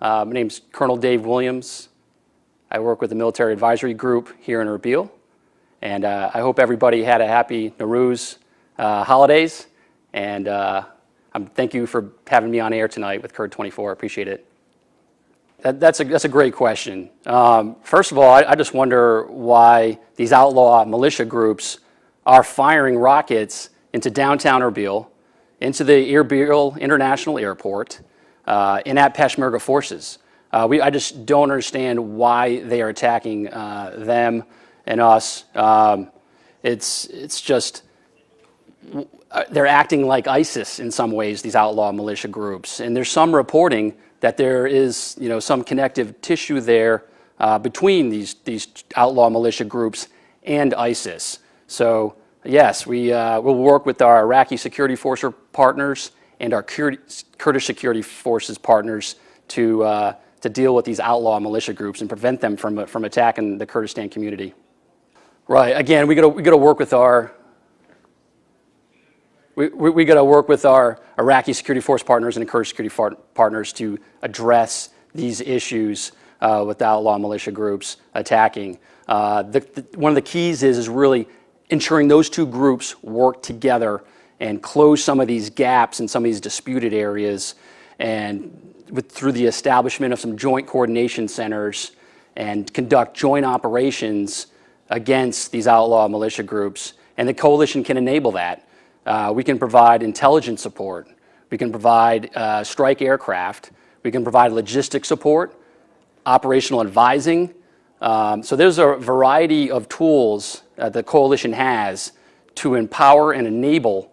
My name's Colonel Dave Williams. I work with the Military Advisory Group here in Erbil, and I hope everybody had a happy Nowruz holidays, and thank you for having me on air tonight with Kurd 24. I appreciate it. That's a great question. First of all, I just wonder why these outlaw militia groups are firing rockets into downtown Erbil, into the Erbil International Airport, and at Peshmerga forces. I just don't understand why they are attacking them and us. It's just, they're acting like ISIS in some ways, these outlaw militia groups. And there's some reporting that there is, some connective tissue there between these outlaw militia groups and ISIS. So yes, we'll work with our Iraqi security force partners and our Kurdish security forces partners to deal with these outlaw militia groups and prevent them from attacking the Kurdistan community. Right. Again, we got to work with our Iraqi security force partners and Kurdish security partners to address these issues with the outlaw militia groups attacking. One of the keys is really ensuring those two groups work together and close some of these gaps in some of these disputed areas, and through the establishment of some joint coordination centers and conduct joint operations against these outlaw militia groups. And the coalition can enable that. We can provide intelligence support. We can provide strike aircraft. We can provide logistic support, operational advising. So there's a variety of tools the coalition has to empower and enable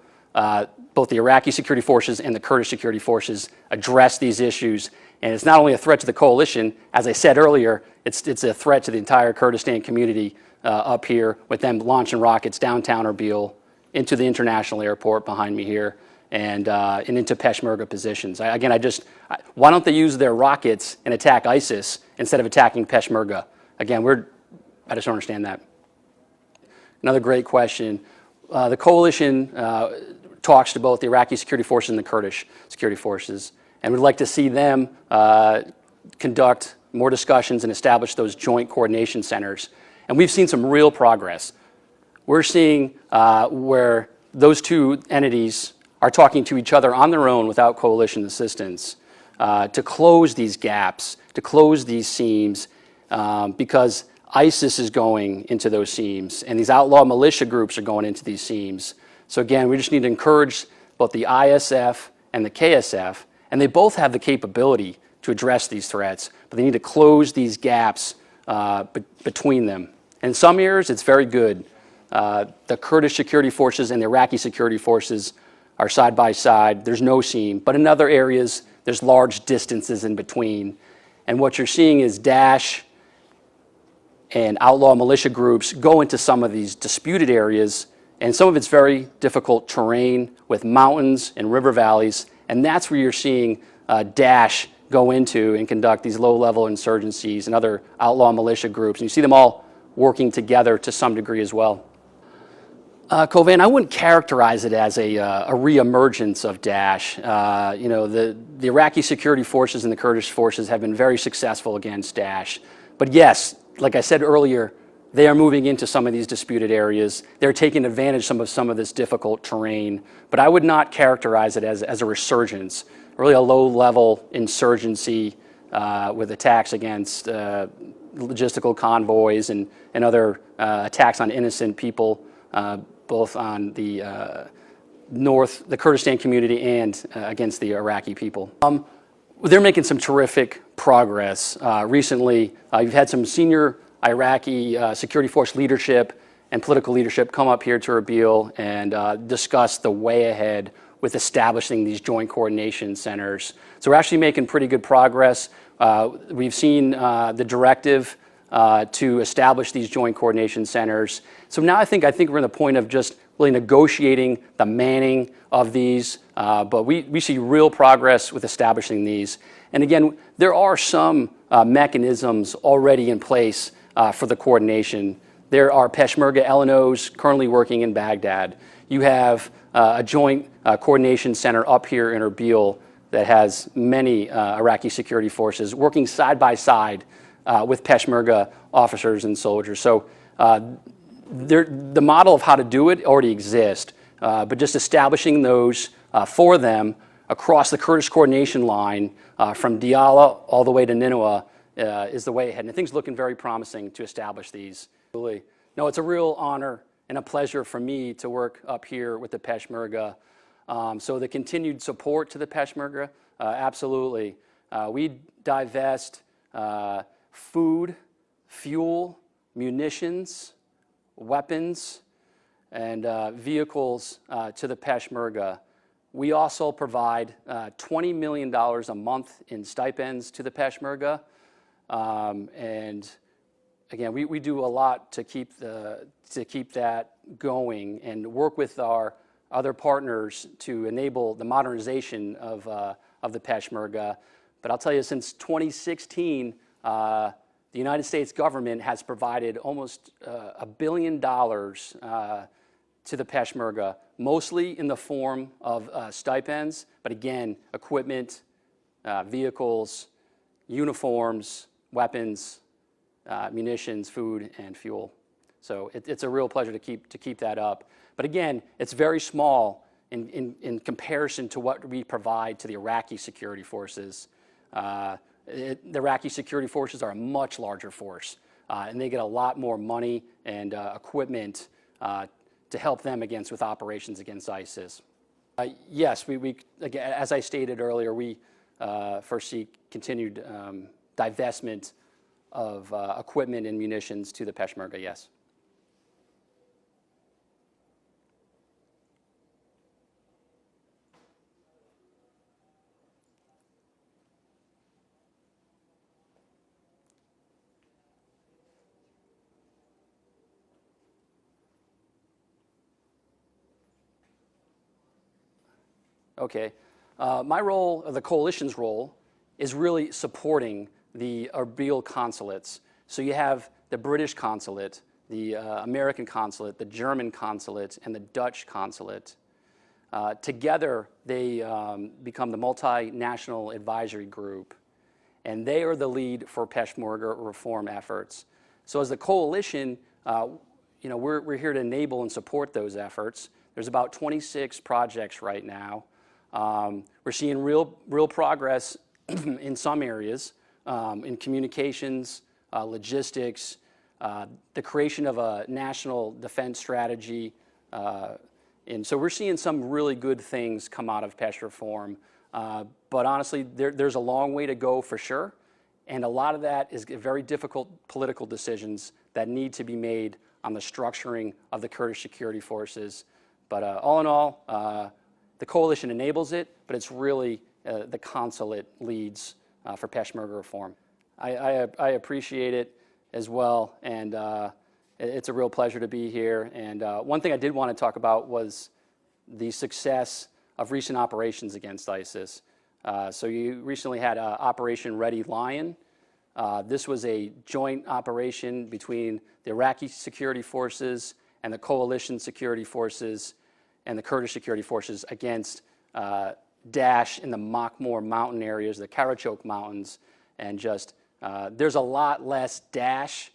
both the Iraqi security forces and the Kurdish security forces address these issues. And it's not only a threat to the coalition, as I said earlier, it's a threat to the entire Kurdistan community up here, with them launching rockets downtown Erbil, into the international airport behind me here, and into Peshmerga positions. Why don't they use their rockets and attack ISIS instead of attacking Peshmerga? Again, I just don't understand that. Another great question. The coalition talks to both the Iraqi security forces and the Kurdish security forces, and we'd like to see them conduct more discussions and establish those joint coordination centers. And we've seen some real progress. We're seeing where those two entities are talking to each other on their own without coalition assistance to close these gaps, to close these seams, because ISIS is going into those seams, and these outlaw militia groups are going into these seams. So again, we just need to encourage both the ISF and the KSF, and they both have the capability to address these threats, but they need to close these gaps between them. In some areas, it's very good. The Kurdish security forces and the Iraqi security forces are side by side. There's no seam. But in other areas, there's large distances in between. And what you're seeing is Daesh and outlaw militia groups go into some of these disputed areas, and some of it's very difficult terrain with mountains and river valleys, and that's where you're seeing Daesh go into and conduct these low-level insurgencies and other outlaw militia groups. And you see them all working together to some degree as well. Kovan, I wouldn't characterize it as a reemergence of Daesh. The Iraqi security forces and the Kurdish forces have been very successful against Daesh. But yes, like I said earlier, they are moving into some of these disputed areas. They're taking advantage of some of this difficult terrain. But I would not characterize it as a resurgence, really a low-level insurgency with attacks against logistical convoys and other attacks on innocent people, both on the the Kurdistan community and against the Iraqi people. They're making some terrific progress. Recently, you've had some senior Iraqi security force leadership and political leadership come up here to Erbil and discuss the way ahead with establishing these joint coordination centers. So we're actually making pretty good progress. We've seen the directive to establish these joint coordination centers. So now I think we're in the point of just really negotiating the manning of these, but we see real progress with establishing these. And again, there are some mechanisms already in place for the coordination. There are Peshmerga LNOs currently working in Baghdad. You have a joint coordination center up here in Erbil that has many Iraqi security forces working side by side with Peshmerga officers and soldiers. So the model of how to do it already exists, but just establishing those for them across the Kurdish coordination line from Diyala all the way to Nineveh is the way ahead. And things looking very promising to establish these. No, it's a real honor and a pleasure for me to work up here with the Peshmerga. So the continued support to the Peshmerga, absolutely. We divest food, fuel, munitions, weapons, and vehicles to the Peshmerga. We also provide $20 million a month in stipends to the Peshmerga. And again, we do a lot to keep that going and work with our other partners to enable the modernization of the Peshmerga. But I'll tell you, since 2016, the United States government has provided almost $1 billion to the Peshmerga, mostly in the form of stipends, but again, equipment, vehicles, uniforms, weapons, munitions, food, and fuel. So it's a real pleasure to keep that up. But again, it's very small in comparison to what we provide to the Iraqi security forces. The Iraqi security forces are a much larger force, and they get a lot more money and equipment to help them with operations against ISIS. Yes, again, as I stated earlier, we foresee continued divestment of equipment and munitions to the Peshmerga, yes. Okay. My role, the coalition's role, is really supporting the Erbil consulates. So you have the British consulate, the American consulate, the German consulate, and the Dutch consulate. Together, they become the multinational advisory group, and they are the lead for Peshmerga reform efforts. So as the coalition, we're here to enable and support those efforts. There's about 26 projects right now. We're seeing real progress in some areas, in communications, logistics, the creation of a national defense strategy. And so we're seeing some really good things come out of PESH reform. But honestly, there's a long way to go for sure. And a lot of that is very difficult political decisions that need to be made on the structuring of the Kurdish security forces. But all in all, the coalition enables it, but it's really the consulate leads for Peshmerga reform. I appreciate it as well, and it's a real pleasure to be here. And one thing I did want to talk about was the success of recent operations against ISIS. So you recently had Operation Ready Lion. This was a joint operation between the Iraqi security forces and the coalition security forces and the Kurdish security forces against Daesh in the Makmur mountain areas, the Karachok mountains, and just there's a lot less Daesh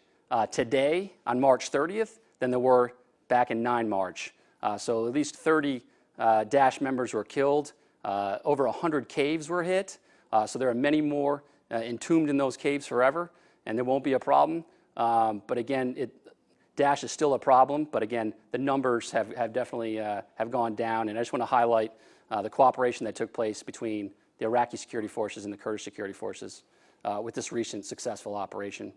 today on March 30th than there were back in 9 March. So at least 30 Daesh members were killed. Over 100 caves were hit. So there are many more entombed in those caves forever, and there won't be a problem. But again, Daesh is still a problem, but again, the numbers have definitely have gone down. And I just want to highlight the cooperation that took place between the Iraqi security forces and the Kurdish security forces with this recent successful operation.